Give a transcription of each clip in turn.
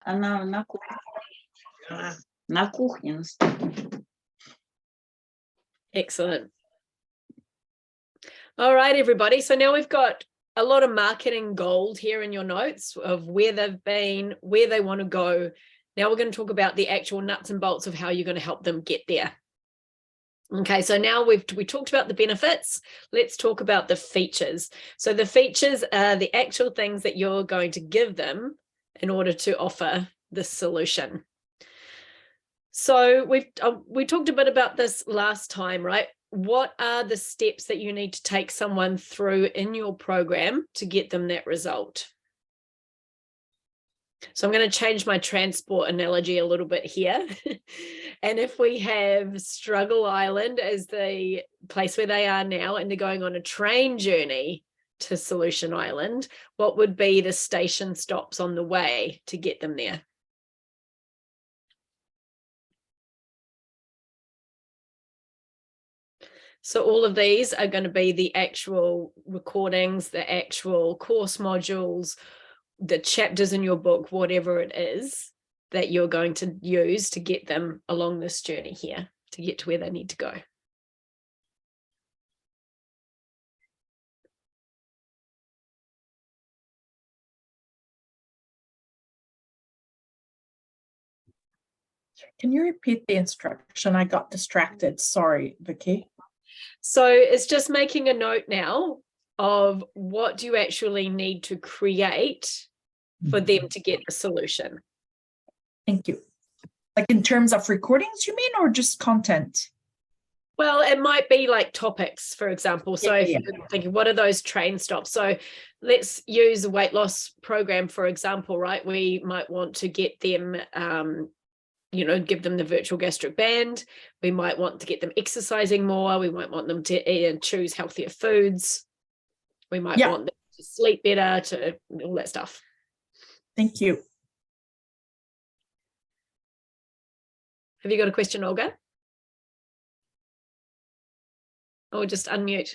Она на кухне. На кухне на столе. Excellent. All right, everybody. So now we've got a lot of marketing gold here in your notes of where they've been, where they want to go. Now we're going to talk about the actual nuts and bolts of how you're going to help them get there. Okay, so now we talked about the benefits. Let's talk about the features. So the features are the actual things that you're going to give them in order to offer this solution. So we talked a bit about this last time, right? What are the steps that you need to take someone through in your program to get them that result? So I'm going to change my transport analogy a little bit here. And if we have Struggle Island as the place where they are now, and they're going on a train journey to Solution Island, what would be the station stops on the way to get them there? So all of these are going to be the actual recordings, the actual course modules, the chapters in your book, whatever it is that you're going to use to get them along this journey here, to get to where they need to go. Can you repeat the instruction? I got distracted. Sorry, Vicky. So it's just making a note now of what do you actually need to create for them to get the solution. Thank you. Like in terms of recordings, you mean, or just content? Well, it might be like topics, for example. So if you're thinking, what are those train stops? So let's use a weight loss program, for example, right? We might want to get them, give them the virtual gastric band. We might want to get them exercising more. We might want them to eat and choose healthier foods. We might want them to sleep better, to all that stuff. Thank you. Have you got a question, Olga? Or just unmute.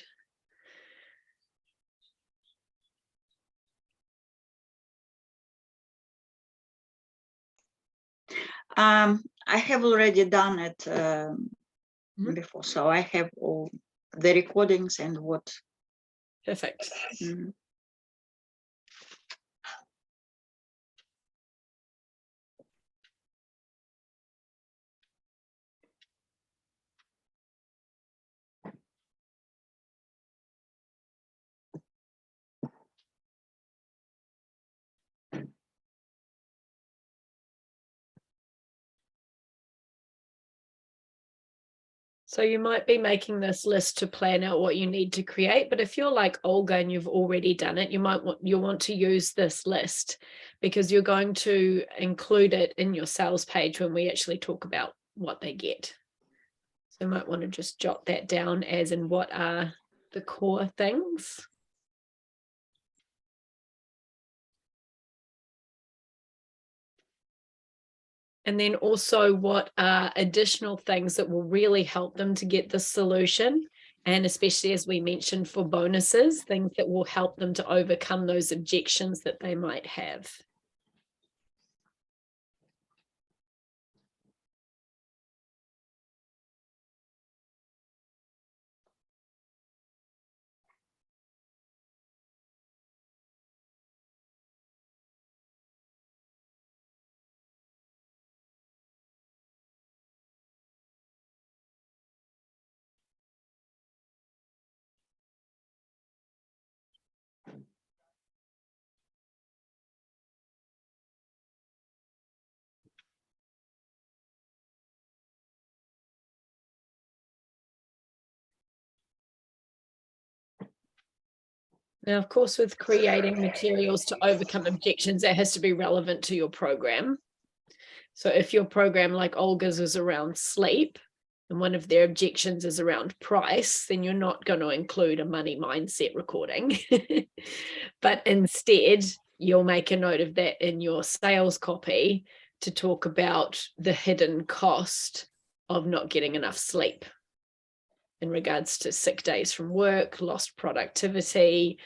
I have already done it before, so I have all the recordings and what. Perfect. Mm-hmm. So you might be making this list to plan out what you need to create, but if you're like Olga and you've already done it, you'll want to use this list because you're going to include it in your sales page when we actually talk about what they get. So you might want to just jot that down as in what are the core things. And then also what are additional things that will really help them to get the solution. And especially as we mentioned for bonuses, things that will help them to overcome those objections that they might have. Now, of course, with creating materials to overcome objections, that has to be relevant to your program. So if your program, like Olga's, is around sleep, and one of their objections is around price, then you're not going to include a money mindset recording. But instead, you'll make a note of that in your sales copy to talk about the hidden cost of not getting enough sleep in regards to sick days from work, lost productivity,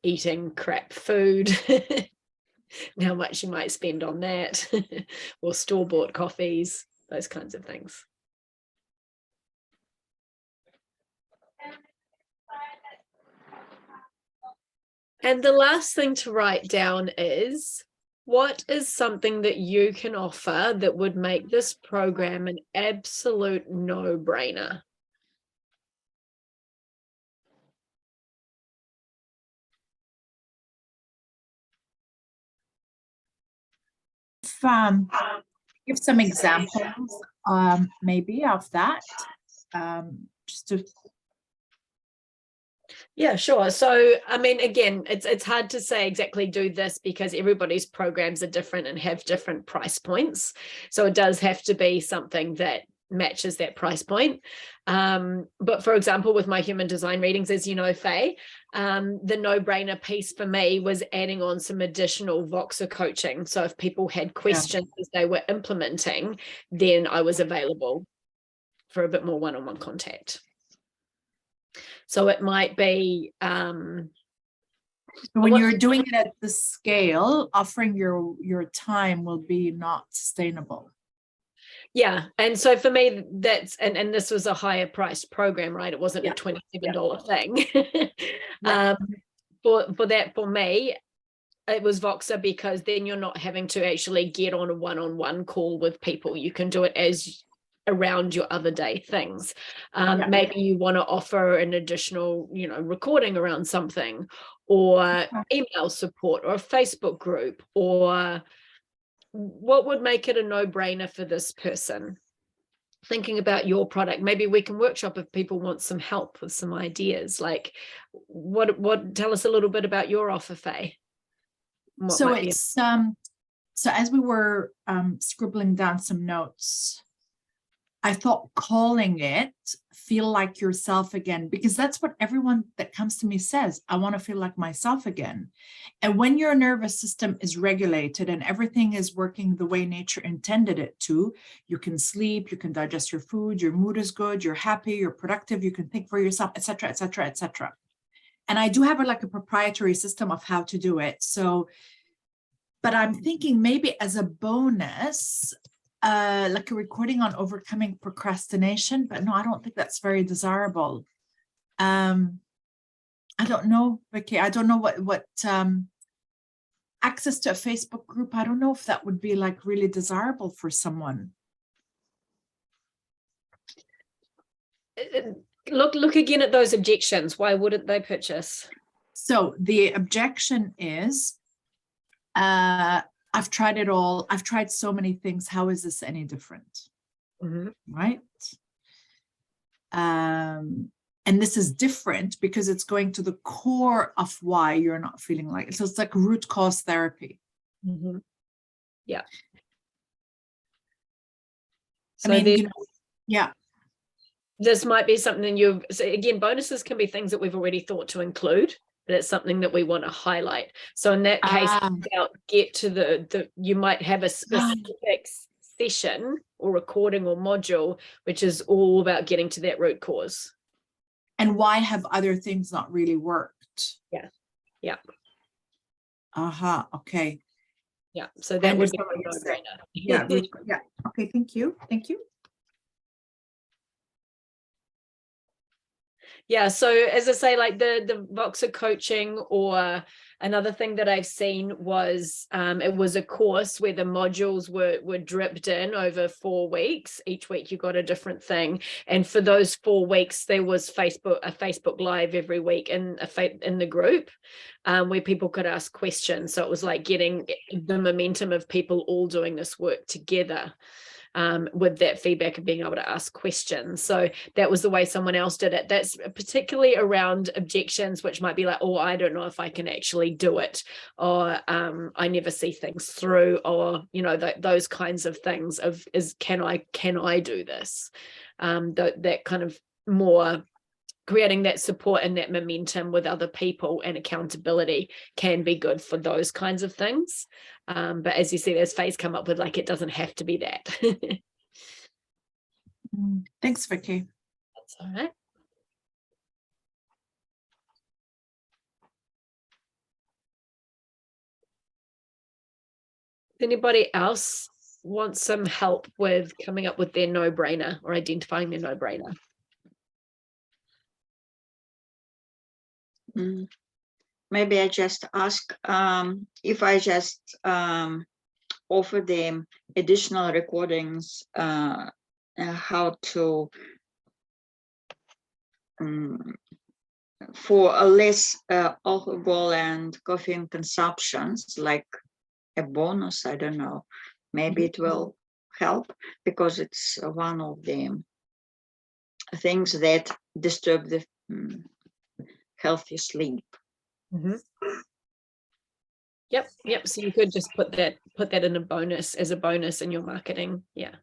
eating crap food. and how much you might spend on that, or store-bought coffees, those kinds of things. And the last thing to write down is, what is something that you can offer that would make this program an absolute no-brainer? Give some examples, maybe of that, just to. Yeah, sure. So, I mean, again, it's hard to say exactly do this because everybody's programs are different and have different price points. So it does have to be something that matches that price point. But for example, with my human design readings, as you know, Faye, the no-brainer piece for me was adding on some additional Voxer coaching. So if people had questions as they were implementing, then I was available for a bit more one-on-one contact. So it might be when you're doing it at the scale, offering your time will be not sustainable. Yeah, and so for me, that's and this was a higher priced program, right? It wasn't a $27 thing. For me, it was Voxer, because then you're not having to actually get on a one-on-one call with people. You can do it as around your other day things. Maybe you want to offer an additional, recording around something, or email support, or a Facebook group, or what would make it a no-brainer for this person? Thinking about your product, maybe we can workshop if people want some help with some ideas. Like, what? Tell us a little bit about your offer, Faye. So it's so as we were scribbling down some notes, I thought calling it Feel Like Yourself Again, because that's what everyone that comes to me says. I want to feel like myself again. And when your nervous system is regulated and everything is working the way nature intended it to, you can sleep, you can digest your food, your mood is good, you're happy, you're productive, you can think for yourself, etc., etc., etc. And I do have a proprietary system of how to do it. So, but I'm thinking maybe as a bonus, like a recording on overcoming procrastination, but no, I don't think that's very desirable. I don't know, Vicky. I don't know what access to a Facebook group. I don't know if that would be really desirable for someone. Look again at those objections. Why wouldn't they purchase? So the objection is, I've tried it all. I've tried so many things. How is this any different? Right? And this is different because it's going to the core of why you're not feeling like it. So it's like root cause therapy. Yeah. So I mean, this might be something so again, bonuses can be things that we've already thought to include, but it's something that we want to highlight. So in that case, get to you might have a specific session or recording or module, which is all about getting to that root cause. And why have other things not really worked? Yeah. Okay. Yeah. So that would be a no-brainer. Yeah. Okay. Thank you. Yeah, so as I say, like the Voxer coaching, or another thing that I've seen was it was a course where the modules were dripped in over 4 weeks. Each week you got a different thing, and for those 4 weeks there was a Facebook Live every week in the group where people could ask questions. So it was like getting the momentum of people all doing this work together. With that feedback of being able to ask questions. So that was the way someone else did it. That's particularly around objections, which might be like, oh, I don't know if I can actually do it, or I never see things through, or those kinds of things of can I do this? That kind of more creating that support and that momentum with other people and accountability can be good for those kinds of things. But as you see, there's Faye's come up with, it doesn't have to be that. Thanks, Vicky. That's all right. Anybody else want some help with coming up with their no-brainer or identifying their no-brainer? Maybe I just ask if I just offer them additional recordings, how to for a less alcohol and caffeine consumptions, like a bonus. I don't know. Maybe it will help, because it's one of the things that disturb the healthy sleep. Yep. So you could just put that in a bonus, as a bonus in your marketing. Yeah.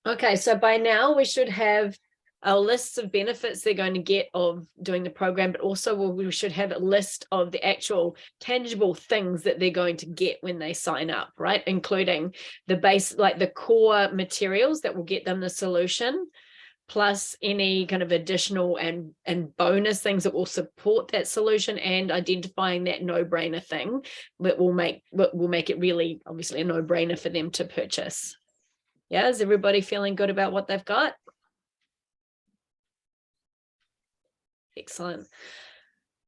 Okay, so by now we should have a list of benefits they're going to get of doing the program, but also we should have a list of the actual tangible things that they're going to get when they sign up, right? Including the base, like the core materials that will get them the solution, plus any kind of additional and bonus things that will support that solution, and identifying that no-brainer thing that will make it really, obviously, a no-brainer for them to purchase. Yeah, is everybody feeling good about what they've got? Excellent.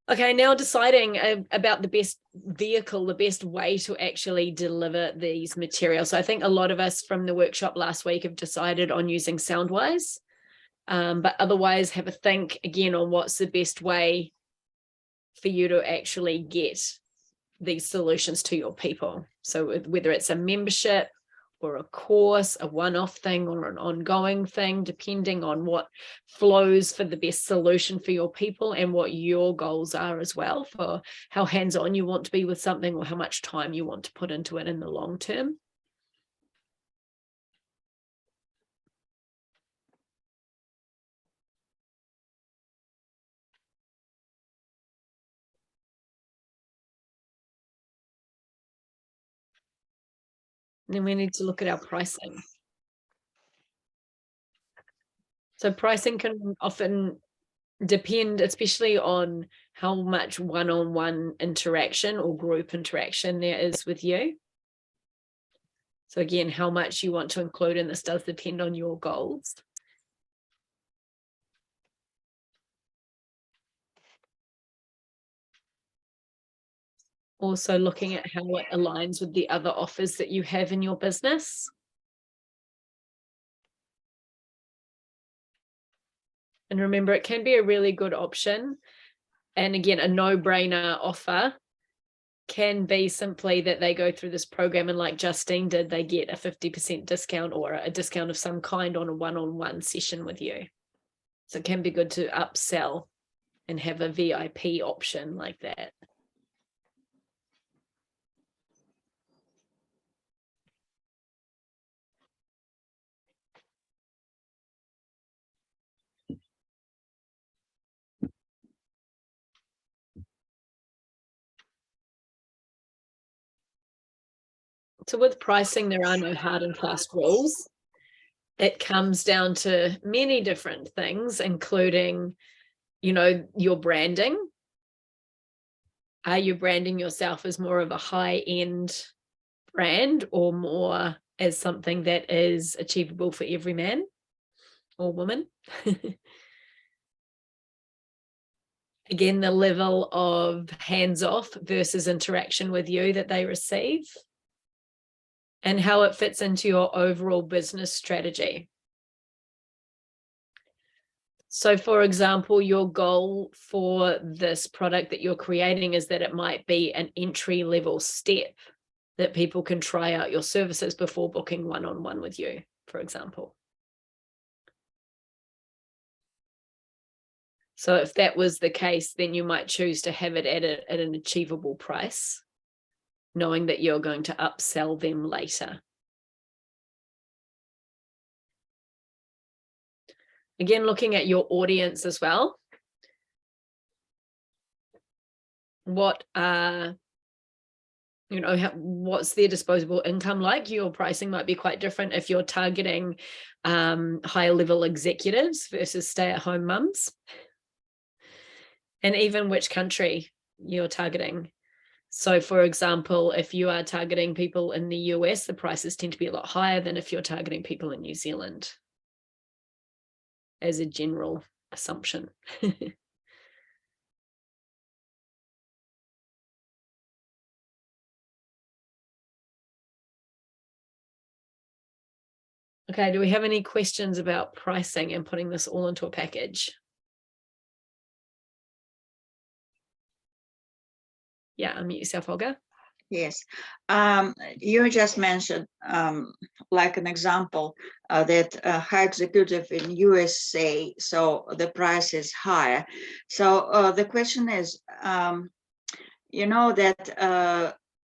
Okay, now deciding about the best vehicle, the best way to actually deliver these materials. So I think a lot of us from the workshop last week have decided on using Soundwise, but otherwise have a think again on what's the best way for you to actually get these solutions to your people. So whether it's a membership or a course, a one-off thing or an ongoing thing, depending on what flows for the best solution for your people and what your goals are as well, for how hands-on you want to be with something or how much time you want to put into it in the long term. And then we need to look at our pricing. So pricing can often depend, especially on how much one-on-one interaction or group interaction there is with you. So again, how much you want to include in this does depend on your goals. Also looking at how it aligns with the other offers that you have in your business. And remember, it can be a really good option. And again, a no-brainer offer can be simply that they go through this program, and like Justine did, they get a 50% discount or a discount of some kind on a one-on-one session with you. So it can be good to upsell and have a VIP option like that. So with pricing, there are no hard and fast rules. It comes down to many different things, including, you know, your branding. Are you branding yourself as more of a high-end brand or more as something that is achievable for every man or woman? Again, the level of hands-off versus interaction with you that they receive, and how it fits into your overall business strategy. So for example, your goal for this product that you're creating is that it might be an entry-level step that people can try out your services before booking one-on-one with you, for example. So if that was the case, then you might choose to have it at an achievable price, knowing that you're going to upsell them later. Again, looking at your audience as well. What what's their disposable income like? Your pricing might be quite different if you're targeting higher level executives versus stay-at-home mums. And even which country you're targeting. So for example, if you are targeting people in the US, the prices tend to be a lot higher than if you're targeting people in New Zealand, as a general assumption. Okay, do we have any questions about pricing and putting this all into a package? Yeah, unmute yourself, Olga. Yes, you just mentioned like an example that high executive in USA, so the price is higher. So the question is, you know that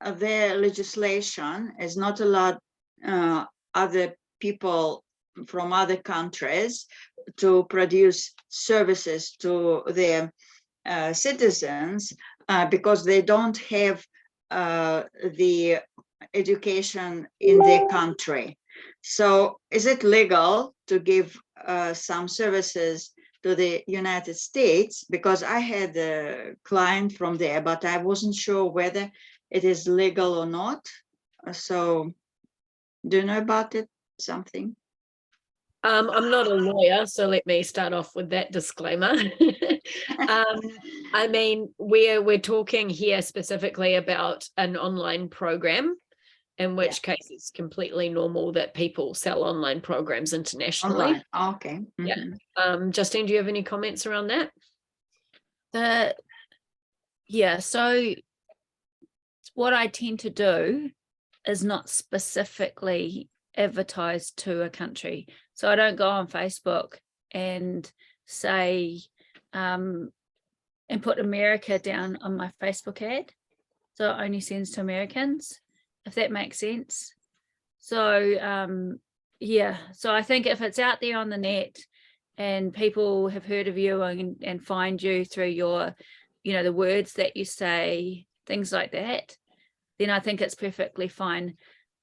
the legislation is not allowed other people from other countries to produce services to their citizens because they don't have the education in their country. So is it legal to give some services to the United States? Because I had a client from there, but I wasn't sure whether it is legal or not. So do you know about it, something? I'm not a lawyer, so let me start off with that disclaimer. I mean, we're talking here specifically about an online program, in which case it's completely normal that people sell online programs internationally. Online. Okay. Mm-hmm. Yeah. Justine, do you have any comments around that? So what I tend to do is not specifically advertise to a country. So I don't go on Facebook and say, and put America down on my Facebook ad. So it only sends to Americans, if that makes sense. So, so I think if it's out there on the net and people have heard of you and find you through your, the words that you say, things like that, then I think it's perfectly fine.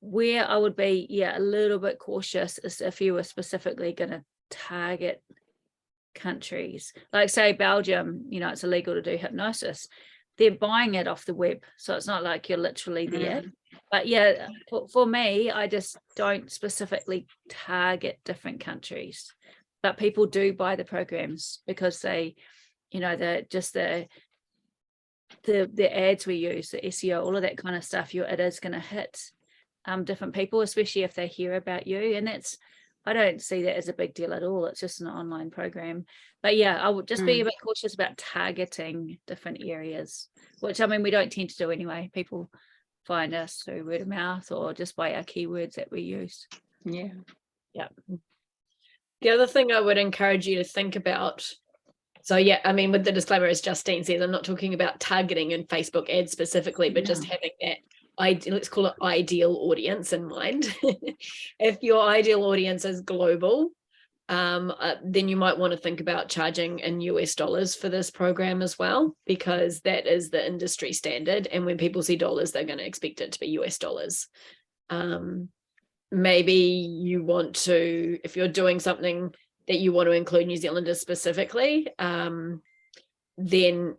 Where I would be, a little bit cautious is if you were specifically going to target countries, like say Belgium, it's illegal to do hypnosis. They're buying it off the web, so it's not like you're literally there. But for me, I just don't specifically target different countries, but people do buy the programs because they, the ads we use, the SEO, all of that kind of stuff, it is going to hit different people, especially if they hear about you. And I don't see that as a big deal at all. It's just an online program. But I would just be a bit cautious about targeting different areas, which I mean, we don't tend to do anyway. People find us through word of mouth or just by our keywords that we use. Yeah. The other thing I would encourage you to think about, so I mean, with the disclaimer, as Justine says, I'm not talking about targeting in Facebook ads specifically, but just having that, let's call it ideal audience in mind. If your ideal audience is global, then you might want to think about charging in US dollars for this program as well, because that is the industry standard. And when people see dollars, they're going to expect it to be US dollars. Maybe you want to, if you're doing something that you want to include New Zealanders specifically, then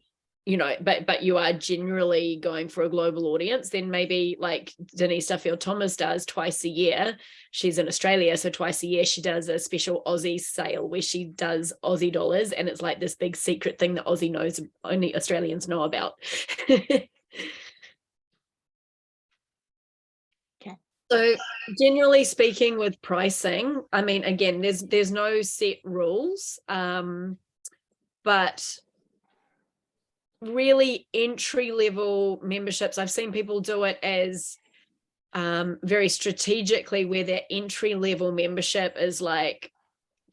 but you are generally going for a global audience, then maybe like Denise Duffield-Thomas does twice a year. She's in Australia, so twice a year she does a special Aussie sale where she does Aussie dollars, and it's like this big secret thing that Aussie knows only Australians know about. Okay. So generally speaking with pricing, I mean, again, there's no set rules, but really entry-level memberships, I've seen people do it as very strategically, where their entry-level membership is like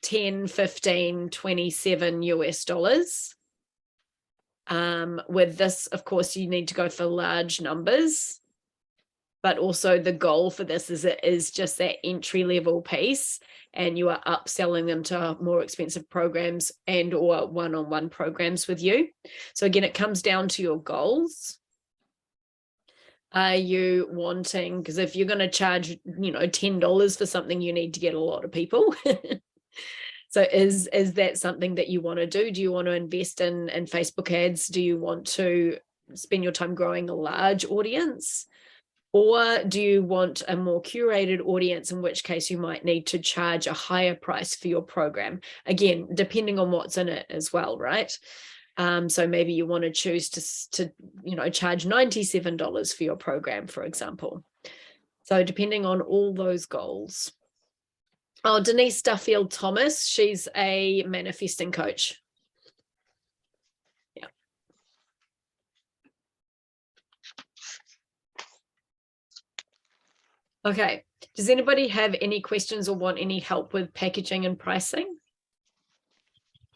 10, 15, 27 US dollars. With this, of course, you need to go for large numbers, but also the goal for this is just that entry-level piece, and you are upselling them to more expensive programs and or one-on-one programs with you. So again, it comes down to your goals. Are you wanting, because if you're going to charge, $10 for something, you need to get a lot of people. So is that something that you want to do? Do you want to invest in Facebook ads? Do you want to spend your time growing a large audience? Or do you want a more curated audience, in which case you might need to charge a higher price for your program? Again, depending on what's in it as well, right? So maybe you want to choose to charge $97 for your program, for example. So depending on all those goals. Oh, Denise Duffield Thomas, she's a manifesting coach. Yeah. Okay. Does anybody have any questions or want any help with packaging and pricing?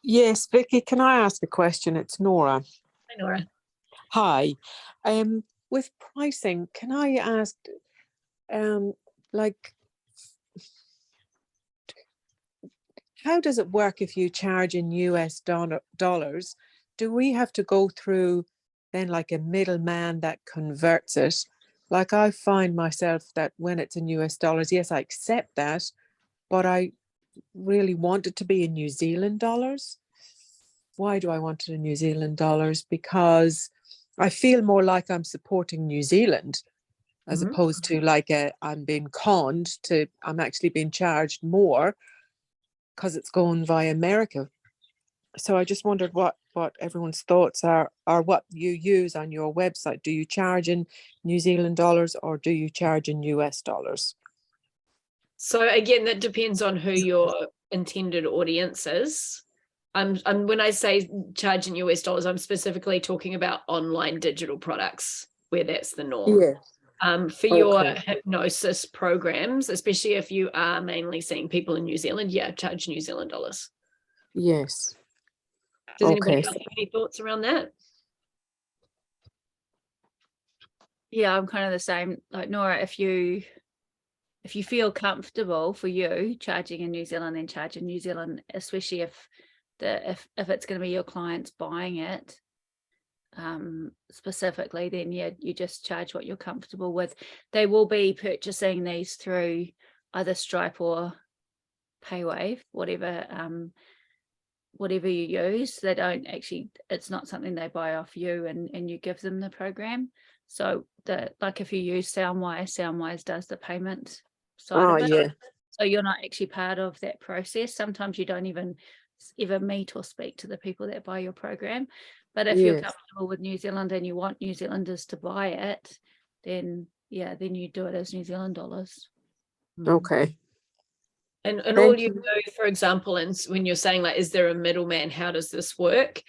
Yes, Vicky, can I ask a question? It's Nora. Hi, Nora. Hi. With pricing, can I ask, how does it work if you charge in US dollars? Do we have to go through then like a middleman that converts it? Like I find myself that when it's in US dollars, yes, I accept that, but I really want it to be in New Zealand dollars. Why do I want it in New Zealand dollars? Because I feel more like I'm supporting New Zealand as opposed to like I'm being conned to, I'm actually being charged more because it's going via America. So I just wondered what everyone's thoughts are, or what you use on your website. Do you charge in New Zealand dollars or do you charge in US dollars? So again, that depends on who your intended audience is. When I say charge in US dollars, I'm specifically talking about online digital products where that's the norm. Yeah. For your hypnosis programs, especially if you are mainly seeing people in New Zealand, yeah, charge New Zealand dollars. Yes. Does anybody else have any thoughts around that? Yeah, I'm kind of the same. Like Nora, if you feel comfortable for you charging in New Zealand, then charge in New Zealand, especially if it's going to be your clients buying it specifically, then yeah, you just charge what you're comfortable with. They will be purchasing these through either Stripe or PayWave, whatever you use. They don't actually, it's not something they buy off you and you give them the program. So like if you use Soundwise does the payment side of it. Yeah. So you're not actually part of that process. Sometimes you don't even ever meet or speak to the people that buy your program. But if you're comfortable with New Zealand and you want New Zealanders to buy it, then you do it as New Zealand dollars. Okay. And all you do, for example, and when you're saying like, is there a middleman? How does this work?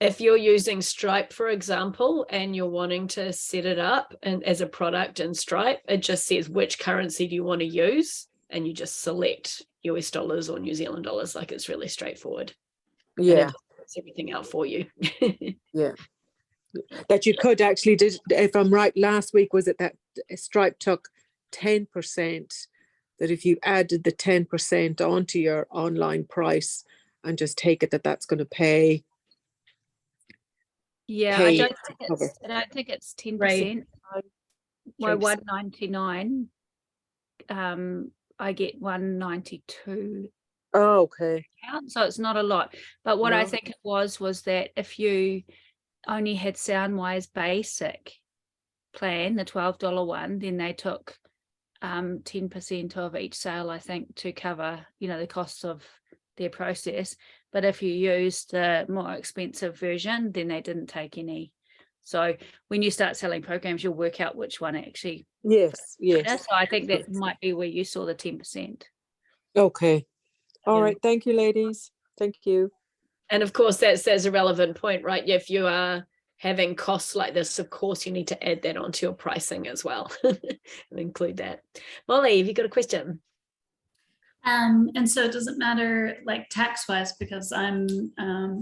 If you're using Stripe, for example, and you're wanting to set it up and as a product in Stripe, it just says which currency do you want to use, and you just select US dollars or New Zealand dollars. Like it's really straightforward. Yeah. And it works everything out for you. Yeah. That you could actually, if I'm right, last week was it that Stripe took 10%, that if you added the 10% onto your online price and just take it that's going to pay. Yeah, I don't think it's 10%. Right. My $199, I get $192. Oh, okay. So it's not a lot. But what I think it was that if you only had Soundwise basic plan, the $12 one, then they took 10% of each sale, I think, to cover, the costs of their process. But if you used the more expensive version, then they didn't take any. So when you start selling programs, you'll work out which one actually. Yes. So I think that might be where you saw the 10%. Okay. All right. Thank you, ladies. Thank you. And of course, that's a relevant point, right? If you are having costs like this, of course, you need to add that onto your pricing as well and include that. Molly, have you got a question? And so it doesn't matter like tax-wise, because I'm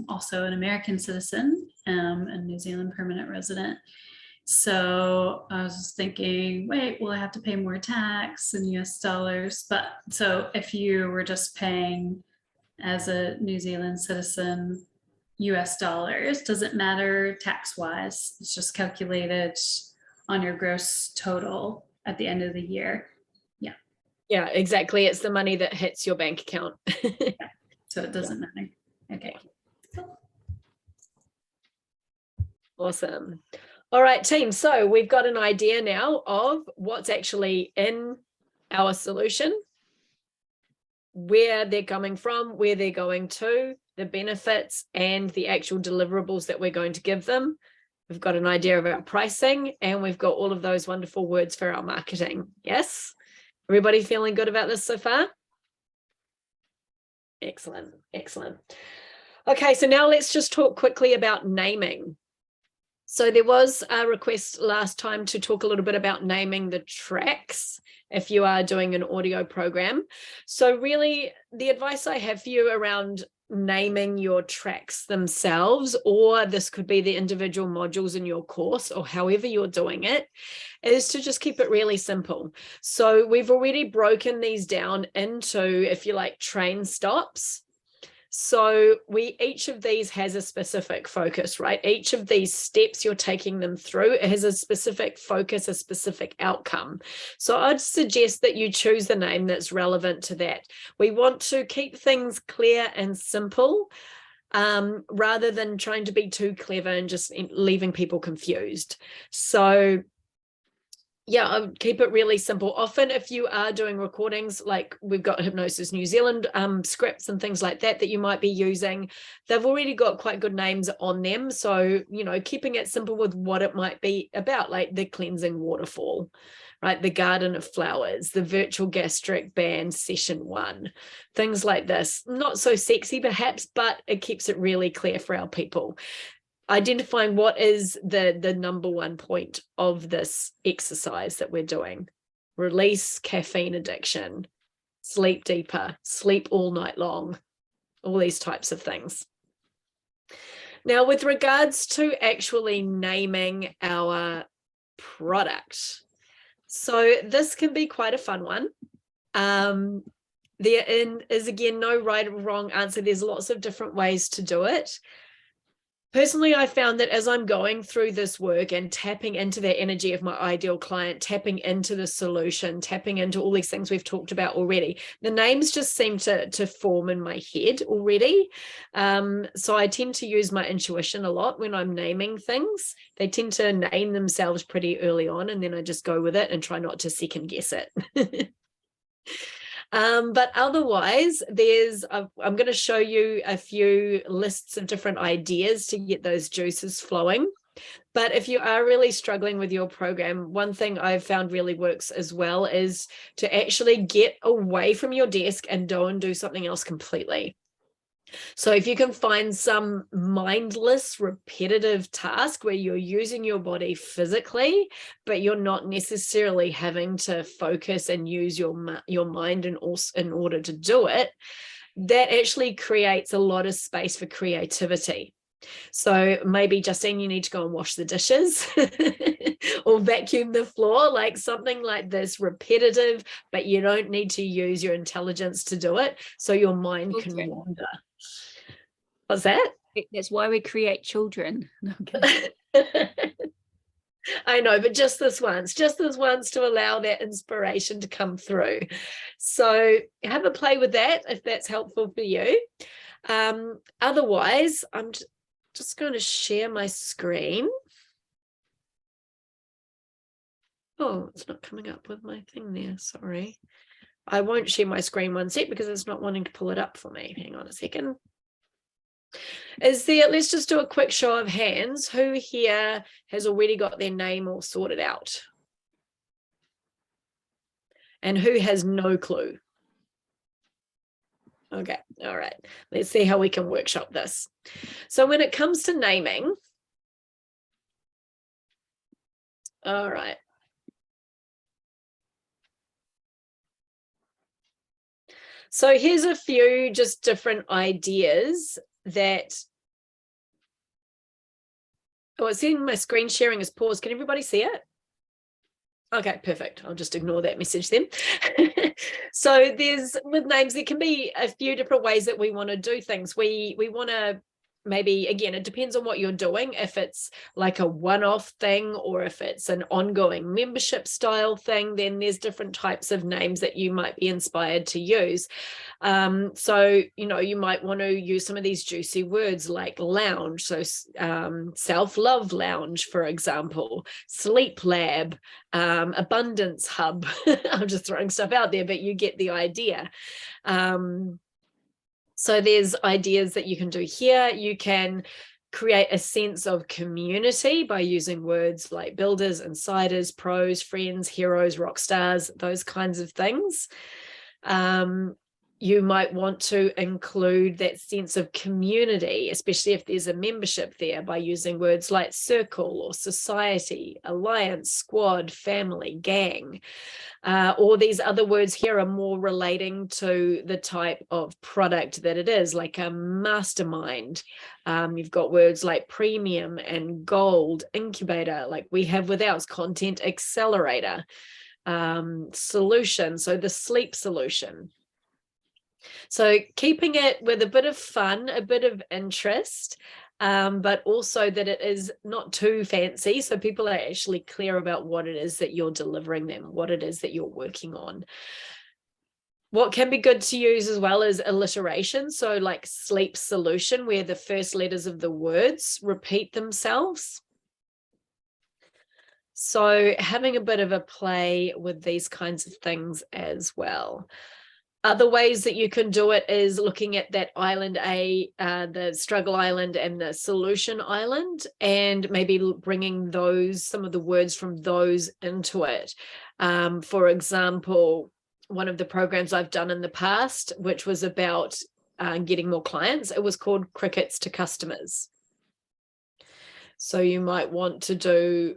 also an American citizen, a New Zealand permanent resident. So I was just thinking, wait, will I have to pay more tax in US dollars? But so if you were just paying as a New Zealand citizen US dollars, does it matter tax-wise? It's just calculated on your gross total at the end of the year. Yeah, exactly. It's the money that hits your bank account. So it doesn't matter. Okay. Awesome. All right, team. So we've got an idea now of what's actually in our solution, where they're coming from, where they're going to, the benefits, and the actual deliverables that we're going to give them. We've got an idea of our pricing, and we've got all of those wonderful words for our marketing. Yes? Everybody feeling good about this so far? Excellent, excellent. Okay, so now let's just talk quickly about naming. So there was a request last time to talk a little bit about naming the tracks if you are doing an audio program. So really, the advice I have for you around naming your tracks themselves, or this could be the individual modules in your course, or however you're doing it, is to just keep it really simple. So we've already broken these down into, if you like, train stops. So each of these has a specific focus, right? Each of these steps you're taking them through, it has a specific focus, a specific outcome. So I'd suggest that you choose the name that's relevant to that. We want to keep things clear and simple, rather than trying to be too clever and just leaving people confused. So yeah, I would keep it really simple. Often if you are doing recordings, like we've got Hypnosis New Zealand scripts and things like that you might be using, they've already got quite good names on them. So, you know, keeping it simple with what it might be about, like the cleansing waterfall, right? The garden of flowers, the virtual gastric band session 1, things like this. Not so sexy perhaps, but it keeps it really clear for our people. Identifying what is the number one point of this exercise that we're doing. Release caffeine addiction, sleep deeper, sleep all night long, all these types of things. Now, with regards to actually naming our product, so this can be quite a fun one. There is, again, no right or wrong answer. There's lots of different ways to do it. Personally, I found that as I'm going through this work and tapping into that energy of my ideal client, tapping into the solution, tapping into all these things we've talked about already, the names just seem to form in my head already. So I tend to use my intuition a lot when I'm naming things. They tend to name themselves pretty early on, and then I just go with it and try not to second guess it. But otherwise, I'm going to show you a few lists of different ideas to get those juices flowing. But if you are really struggling with your program, one thing I've found really works as well is to actually get away from your desk and go and do something else completely. So if you can find some mindless, repetitive task where you're using your body physically, but you're not necessarily having to focus and use your mind in order to do it, that actually creates a lot of space for creativity. So maybe, Justine, you need to go and wash the dishes or vacuum the floor, like something like this, repetitive, but you don't need to use your intelligence to do it, so your mind can wander. What's that? That's why we create children. I know, but just this once to allow that inspiration to come through. So have a play with that if that's helpful for you. Otherwise, I'm just going to share my screen. Oh, it's not coming up with my thing there. Sorry. I won't share my screen one sec because it's not wanting to pull it up for me. Hang on a second. Let's just do a quick show of hands. Who here has already got their name all sorted out? And who has no clue? Okay, all right. Let's see how we can workshop this. So when it comes to naming, all right. So here's a few just different ideas that, it's in my screen sharing is paused. Can everybody see it? Okay, perfect. I'll just ignore that message then. So with names, there can be a few different ways that we want to do things. We want to maybe, again, it depends on what you're doing. If it's like a one-off thing or if it's an ongoing membership style thing, then there's different types of names that you might be inspired to use. So, you might want to use some of these juicy words like lounge. So self-love lounge, for example, sleep lab, abundance hub. I'm just throwing stuff out there, but you get the idea. So there's ideas that you can do here. You can create a sense of community by using words like builders, insiders, pros, friends, heroes, rock stars, those kinds of things. You might want to include that sense of community, especially if there's a membership there, by using words like circle or society, alliance, squad, family, gang. Or these other words here are more relating to the type of product that it is, like a mastermind. You've got words like premium and gold, incubator, like we have with ours, content accelerator, solution, so the sleep solution. So keeping it with a bit of fun, a bit of interest, but also that it is not too fancy. So people are actually clear about what it is that you're delivering them, what it is that you're working on. What can be good to use as well is alliteration. So like sleep solution, where the first letters of the words repeat themselves. So having a bit of a play with these kinds of things as well. Other ways that you can do it is looking at that island A, the struggle island and the solution island, and maybe bringing some of the words from those into it. For example, one of the programs I've done in the past, which was about getting more clients, it was called Crickets to Customers. So you might want to do,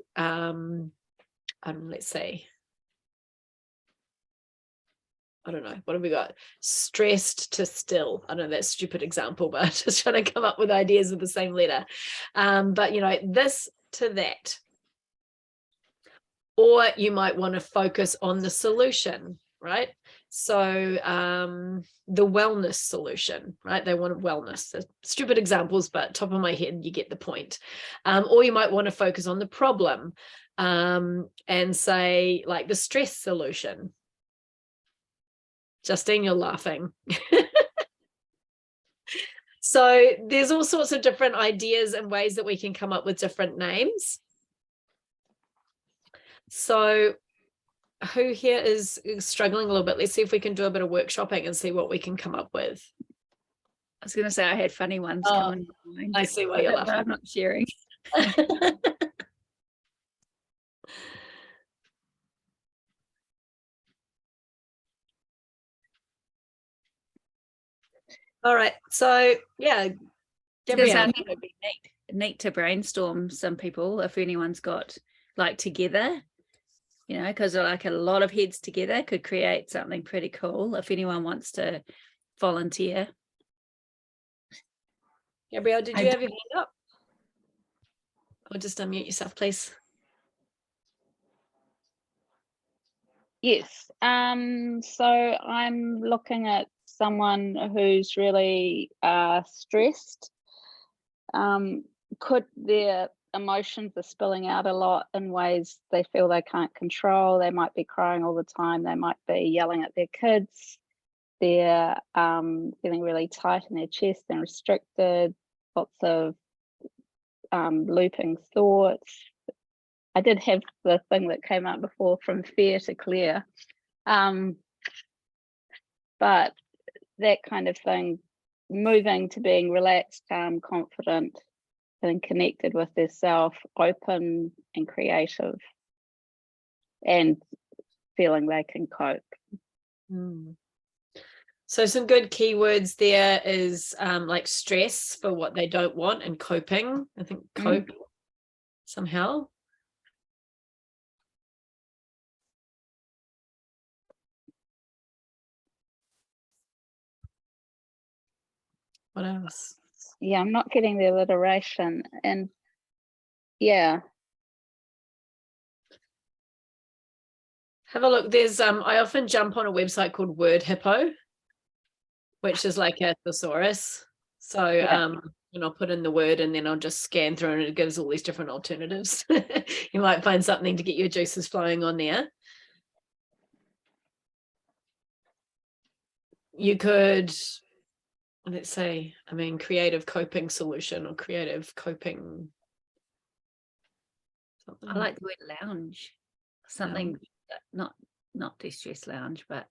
let's see. I don't know, what have we got? Stressed to still. I know that's a stupid example, but I'm just trying to come up with ideas with the same letter. But, this to that. Or you might want to focus on the solution, right? So the wellness solution, right? They want wellness. They're stupid examples, but top of my head, you get the point. Or you might want to focus on the problem and say like the stress solution. Justine, you're laughing. So there's all sorts of different ideas and ways that we can come up with different names. So who here is struggling a little bit? Let's see if we can do a bit of workshopping and see what we can come up with. I was going to say I had funny ones coming to mind. I see why you're laughing. I'm not sharing. All right. So yeah, Gabrielle, I think it would be neat to brainstorm some people if anyone's got like together, because like a lot of heads together could create something pretty cool if anyone wants to volunteer. Gabrielle, did you have your hand up? Or just unmute yourself, please. Yes. So I'm looking at someone who's really stressed. Could their emotions are spilling out a lot in ways they feel they can't control. They might be crying all the time. They might be yelling at their kids. They're feeling really tight in their chest and restricted. Lots of looping thoughts. I did have the thing that came out before, from fear to clear. But that kind of thing, moving to being relaxed, calm, confident, and connected with their self, open and creative, and feeling they can cope. So some good keywords there is like stress for what they don't want, and coping. I think cope somehow. What else? Yeah, I'm not getting the alliteration, and yeah. Have a look. There's I often jump on a website called Word Hippo, which is like a thesaurus. So And I'll put in the word and then I'll just scan through and it gives all these different alternatives. You might find something to get your juices flowing on there. You could, let's say, I mean, creative coping solution or creative coping. Something. I like the word lounge. Something that not de-stress lounge, but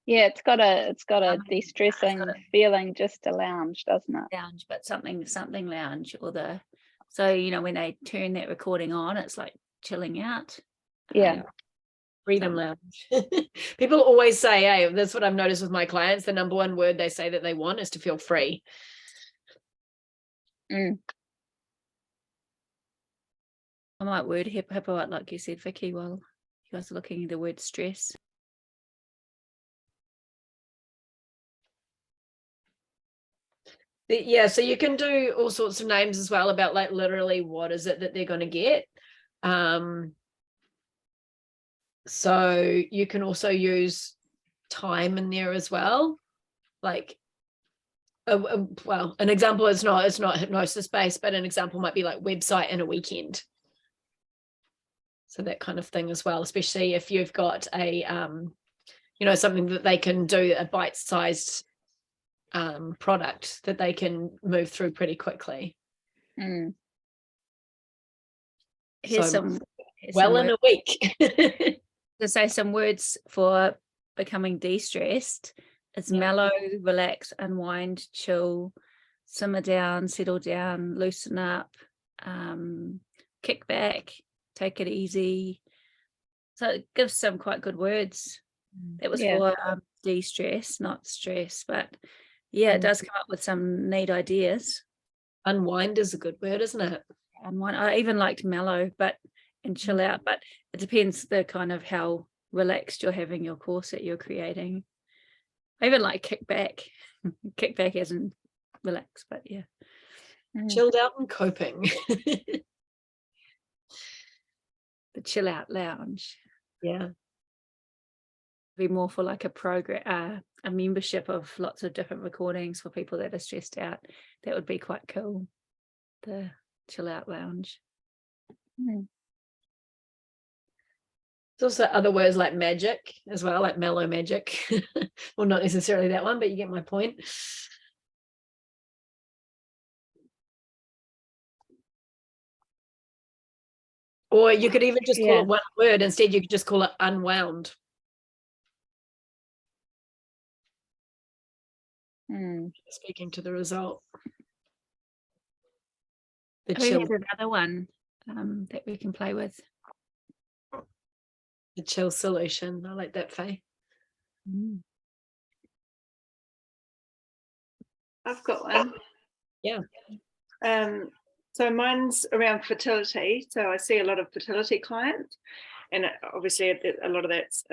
Yeah, it's got a de-stressing feeling just to lounge, doesn't it? lounge, but something lounge, or so when they turn that recording on, it's like chilling out. Yeah. Freedom lounge. People always say, hey, that's what I've noticed with my clients. The number one word they say that they want is to feel free. Mm. I might word hippo out, like you said, Vicky, while you guys are looking at the word stress. Yeah, so you can do all sorts of names as well about like literally what is it that they're going to get. So you can also use time in there as well. Like, well, an example is it's not hypnosis based, but an example might be like website in a weekend. So that kind of thing as well, especially if you've got a, something that they can do, a bite-sized product that they can move through pretty quickly. Mm. Here's in some a week. To say some words for becoming de-stressed. It's mellow, relax, unwind, chill, simmer down, settle down, loosen up, kick back, take it easy. So it gives some quite good words. That was for de-stress, not stress, but it does come up with some neat ideas. Unwind is a good word, isn't it? Unwind. I even liked mellow, and chill out, but it depends the kind of how relaxed you're having your course that you're creating. I even like kick back as in relax, but yeah. Chilled out and coping. The chill out lounge. Yeah. Be more for like a program, a membership of lots of different recordings for people that are stressed out. That would be quite cool. The chill out lounge. Mm. There's also other words like magic as well, like mellow magic. Well, not necessarily that one, but you get my point. Or you could even just call it one word. Instead, you could just call it unwound. Speaking to the result. There's another one that we can play with. The chill solution. I like that, Faye. I've got one. Yeah. So mine's around fertility. So I see a lot of fertility clients, and obviously a lot of that's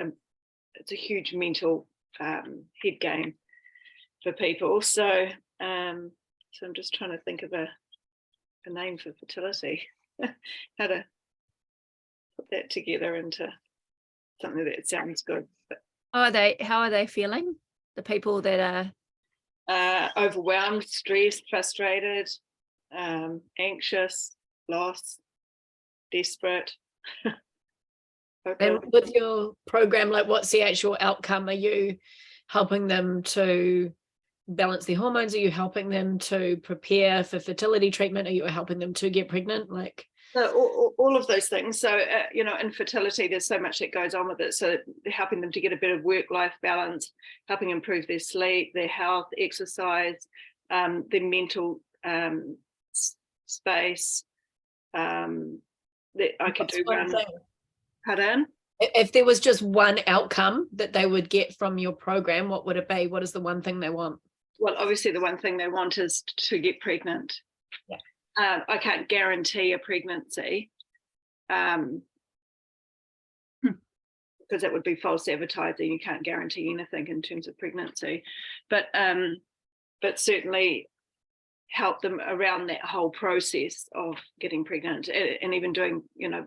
it's a huge mental head game for people. So I'm just trying to think of a name for fertility, how to put that together into something that sounds good. But how are they feeling? The people that are overwhelmed, stressed, frustrated, anxious, lost, desperate. And with your program, like what's the actual outcome? Are you helping them to balance their hormones? Are you helping them to prepare for fertility treatment? Are you helping them to get pregnant? Like, so all of those things. So in fertility, there's so much that goes on with it. So helping them to get a bit of work-life balance, helping improve their sleep, their health, exercise, their mental space. That I could do one. Pardon? If there was just one outcome that they would get from your program, what would it be? What is the one thing they want? Well, obviously the one thing they want is to get pregnant. Yeah. I can't guarantee a pregnancy because that would be false advertising. You can't guarantee anything in terms of pregnancy, but certainly help them around that whole process of getting pregnant, and even doing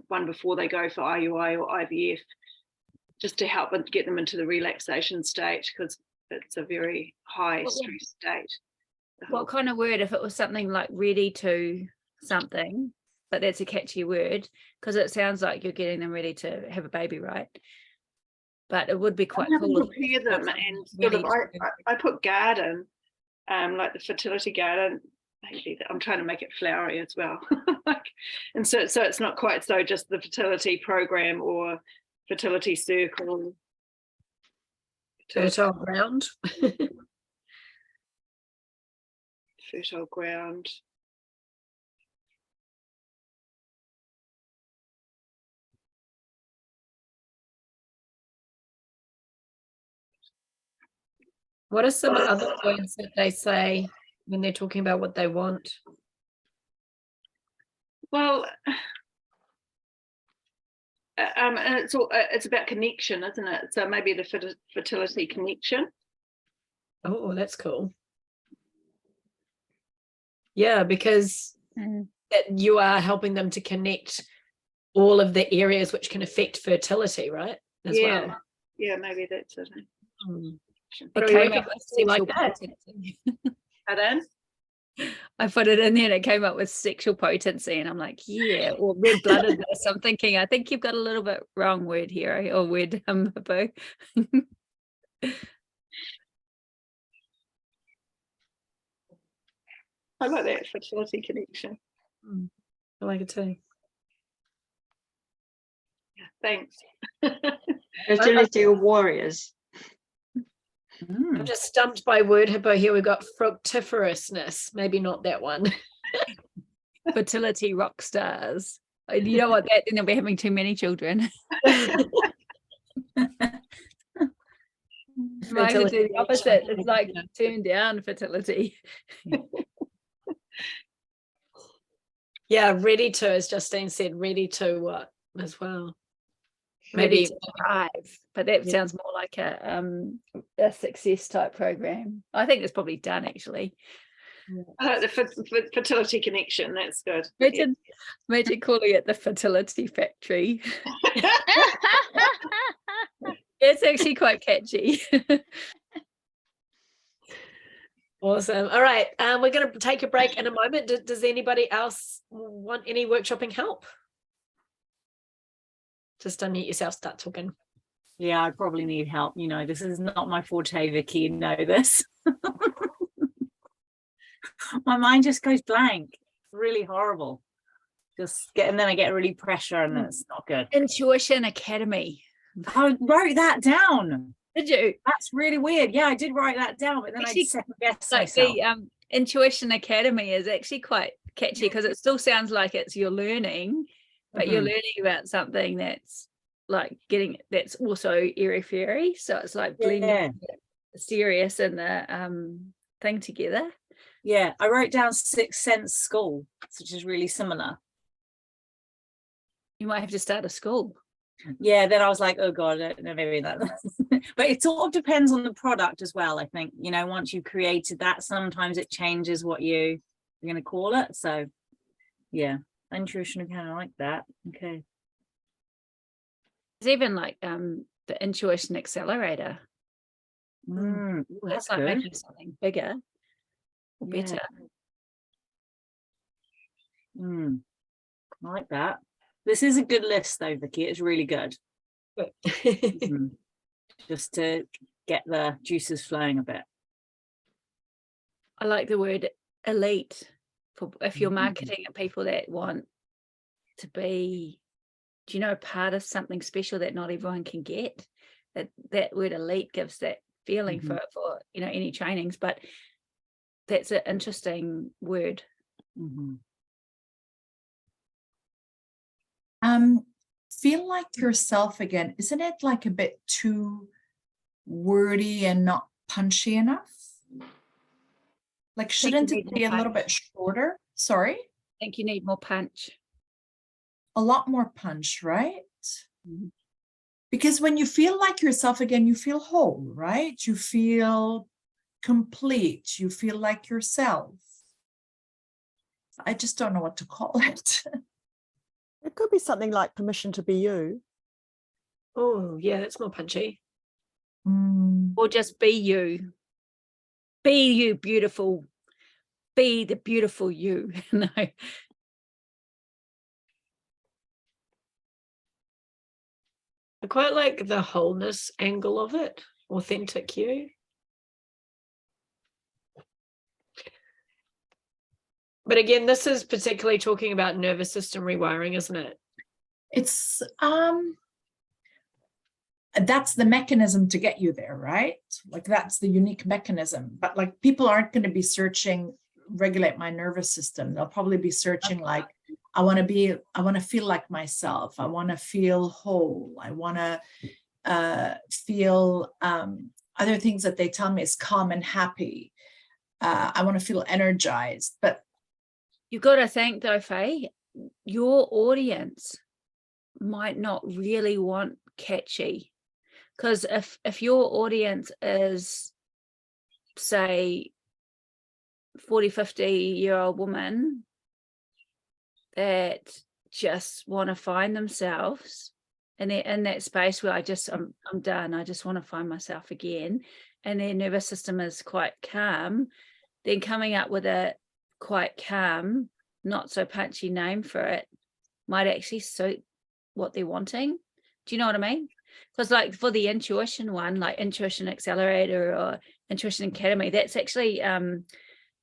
one before they go for IUI or IVF, just to help and get them into the relaxation state, because it's a very high stress state What kind of word, if it was something like ready to something, but that's a catchy word, because it sounds like you're getting them ready to have a baby, right? But it would be quite cool. Prepare them, and sort of, I put garden, like the fertility garden. Maybe I'm trying to make it flowery as well. And so it's not quite so just the fertility program or fertility circle. Fertile ground. Fertile ground. What are some other words that they say when they're talking about what they want? Well, and it's about connection, isn't it? So maybe the fertility connection. Oh, that's cool. Yeah, because that you are helping them to connect all of the areas which can affect fertility, right? As well. Yeah, maybe that's it. But It came up with with like sexual that. potency. Pardon? I put it in there and it came up with sexual potency, and I'm like, yeah, or red-bloodedness. I'm thinking, I think you've got a little bit wrong word here, or word Hippo. I like that fertility connection. I like it too. Yeah, thanks. Fertility warriors. I'm just stumped by word Hippo here. We've got fructiferousness. Maybe not that one. Fertility rock stars. You know what? Then they'll be having too many children. Mine would do the opposite. It's like turn down fertility. Yeah, ready to, as Justine said, ready to what as well. Ready Maybe to thrive, but that sounds more like a success type program. I think it's probably done actually. I like the fertility connection. That's good. Imagine calling it the fertility factory. It's actually quite catchy. Awesome. All right, we're going to take a break in a moment. Does anybody else want any workshopping help? Just unmute yourself, start talking. Yeah, I probably need help. You know, this is not my forte, Vicky. You know this. My mind just goes blank. It's really horrible. And then I get really pressure, and it's not good. Intuition Academy. I wrote that down. Did you? That's really weird. Yeah, I did write that down, but then I second guess myself. The Intuition Academy is actually quite catchy because it still sounds like it's you're learning, but you're learning about something that's like that's also airy fairy. So it's like blending the serious and the thing together. Yeah, I wrote down Sixth Sense School, which is really similar. You might have to start a school. Yeah, then I was like, oh God, no, maybe that. But it sort of depends on the product as well, I think. You know, once you've created that, sometimes it changes what you're going to call it. So yeah, intuition, I kind of like that. Okay. There's even like the Intuition Accelerator. That's like good. making something bigger or better. I like that. This is a good list though, Vicky. It's really good. Just to get the juices flowing a bit. I like the word elite for if you're marketing at people that want to be, do you know, part of something special that not everyone can get. That word elite gives that feeling for you know, any trainings, but that's an interesting word. Feel like yourself again. Isn't it like a bit too wordy and not punchy enough? Like, shouldn't it be a little bit shorter? Sorry? I think you need more punch. A lot more punch, right? Because when you feel like yourself again, you feel whole, right? You feel complete. You feel like yourself. I just don't know what to call it. It could be something like permission to be you. Oh, yeah, that's more punchy. Or just be you. Be you, beautiful be the beautiful you. No. I quite like the wholeness angle of it, authentic you. But again, this is particularly talking about nervous system rewiring, isn't it? It's that's the mechanism to get you there, right? Like that's the unique mechanism. But like people aren't going to be searching regulate my nervous system. They'll probably be searching like I want to feel like myself. I want to feel whole. I want to feel other things that they tell me is calm and happy. I want to feel energized. But you've got to think though, Faye, your audience might not really want catchy. Because if your audience is, say, 40, 50-year-old woman that just want to find themselves and they're in that space where I'm done, I just want to find myself again, and their nervous system is quite calm, then coming up with a quite calm, not so punchy name for it might actually suit what they're wanting. Do you know what I mean? Because like for the intuition one, like Intuition Accelerator or Intuition Academy, that's actually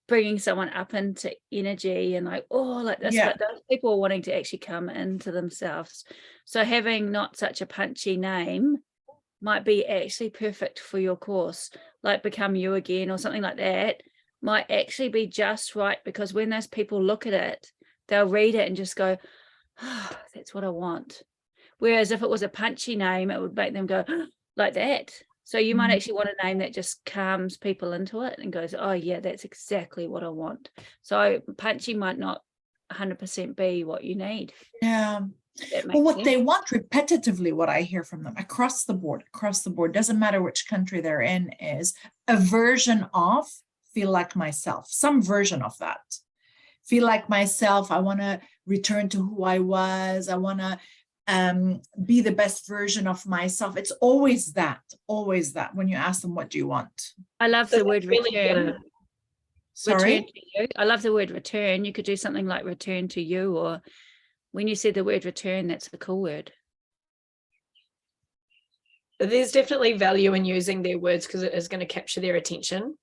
bringing someone up into energy and like, oh, like this, but those people are wanting to actually come into themselves. So having not such a punchy name might be actually perfect for your course, like Become You Again or something like that might actually be just right, because when those people look at it, they'll read it and just go, oh, that's what I want. Whereas if it was a punchy name, it would make them go like that. So you might actually want a name that just calms people into it and goes, oh yeah, that's exactly what I want. So punchy might not 100% be what you need. Yeah. Well, what they want repetitively, what I hear from them across the board, doesn't matter which country they're in, is a version of feel like myself, some version of that. Feel like myself. I want to return to who I was. I want to be the best version of myself. It's always that when you ask them, what do you want? I love the word return. Sorry? Return to you. I love the word return. You could do something like return to you, or when you said the word return, that's a cool word. There's definitely value in using their words because it is going to capture their attention.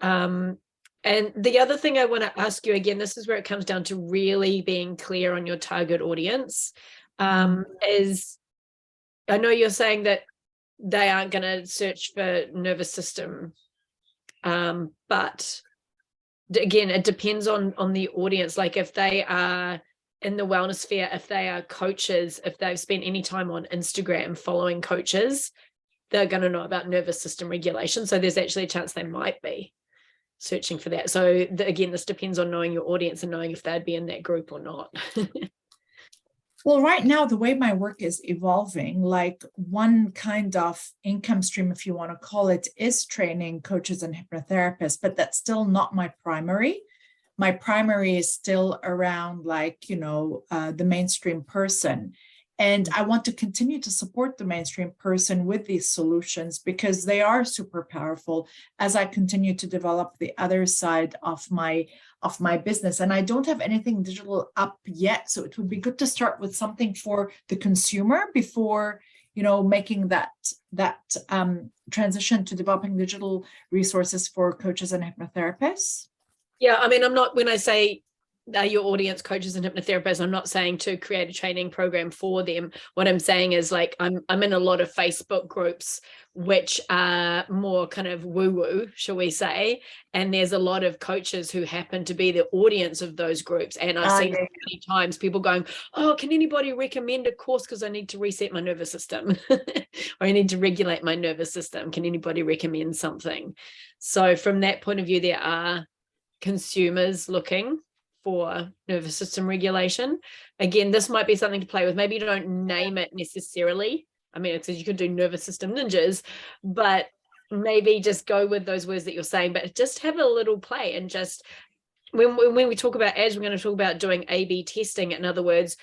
And the other thing I want to ask you again, this is where it comes down to really being clear on your target audience. Is I know you're saying that they aren't going to search for nervous system, but again, it depends on the audience. Like if they are in the wellness sphere, if they are coaches, if they've spent any time on Instagram following coaches, they're going to know about nervous system regulation. So there's actually a chance they might be searching for that. So again, this depends on knowing your audience and knowing if they'd be in that group or not. Well, right now, the way my work is evolving, like one kind of income stream, if you want to call it, is training coaches and hypnotherapists, but that's still not my primary. My primary is still around like, the mainstream person. And I want to continue to support the mainstream person with these solutions because they are super powerful as I continue to develop the other side of my business. And I don't have anything digital up yet. So it would be good to start with something for the consumer before, making that transition to developing digital resources for coaches and hypnotherapists. Yeah, I mean, when I say your audience coaches and hypnotherapists, I'm not saying to create a training program for them. What I'm saying is like I'm in a lot of Facebook groups which are more kind of woo-woo, shall we say, and there's a lot of coaches who happen to be the audience of those groups, and I've seen many times people going, oh, can anybody recommend a course because I need to reset my nervous system or I need to regulate my nervous system, can anybody recommend something? So from that point of view, there are consumers looking for nervous system regulation. Again, this might be something to play with. Maybe you don't name it necessarily. I mean, it's you could do nervous system ninjas, but maybe just go with those words that you're saying, but just have a little play. And just when we talk about ads, we're going to talk about doing A/B testing. In other words,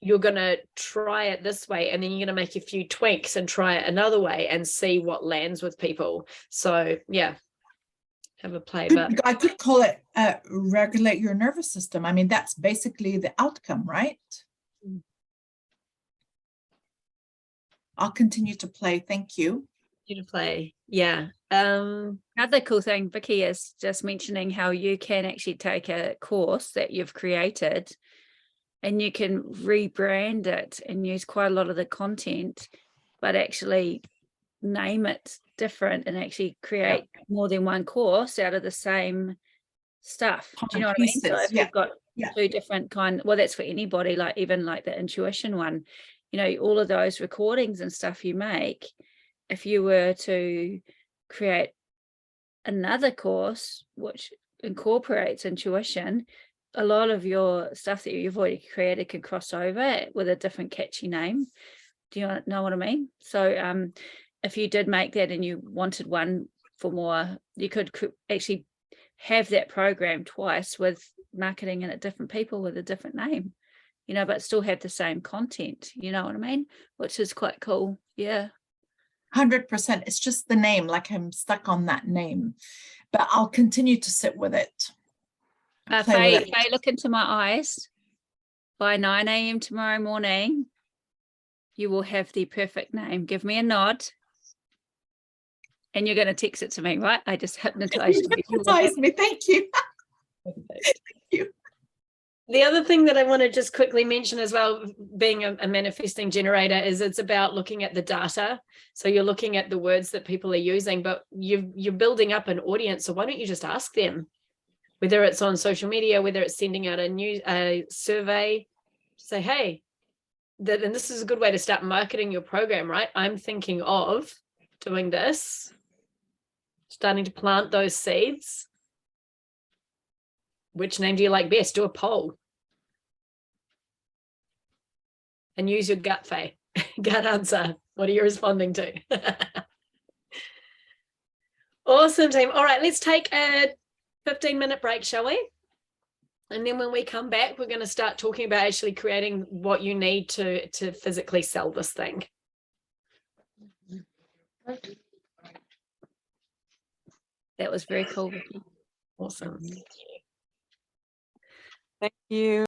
you're going to try it this way, and then you're going to make a few tweaks and try it another way and see what lands with people. So yeah, have a play. But I could call it regulate your nervous system. I mean, that's basically the outcome, right? I'll continue to play. Thank you. You to play. Yeah. Another cool thing, Vicky, is just mentioning how you can actually take a course that you've created and you can rebrand it and use quite a lot of the content, but actually name it different and actually create more than one course out of the same stuff. Do you know what I mean? So if you've got two different well, that's for anybody, like even like the intuition one, you know, all of those recordings and stuff you make, if you were to create another course which incorporates intuition, a lot of your stuff that you've already created can cross over with a different catchy name. Do you know what I mean? So if you did make that and you wanted one for more, you could actually have that program twice with marketing and at different people with a different name, you know, but still have the same content, you know what I mean? Which is quite cool. Yeah. 100%. It's just the name, like I'm stuck on that name, but I'll continue to sit with it. Faye, look into my eyes. By 9 a.m. tomorrow morning, you will have the perfect name. Give me a nod. And you're going to text it to me, right? I just hypnotized you. Hypnotized me. Thank you. Thank you. The other thing that I want to just quickly mention as well, being a manifesting generator, is it's about looking at the data. So you're looking at the words that people are using, but you're building up an audience. So why don't you just ask them, whether it's on social media, whether it's sending out a survey, say, hey, and this is a good way to start marketing your program, right? I'm thinking of doing this, starting to plant those seeds. Which name do you like best? Do a poll. And use your gut, Faye. Gut answer. What are you responding to? Awesome, team. All right, let's take a 15-minute break, shall we? And then when we come back, we're going to start talking about actually creating what you need to physically sell this thing. That was very cool. Awesome. Thank you.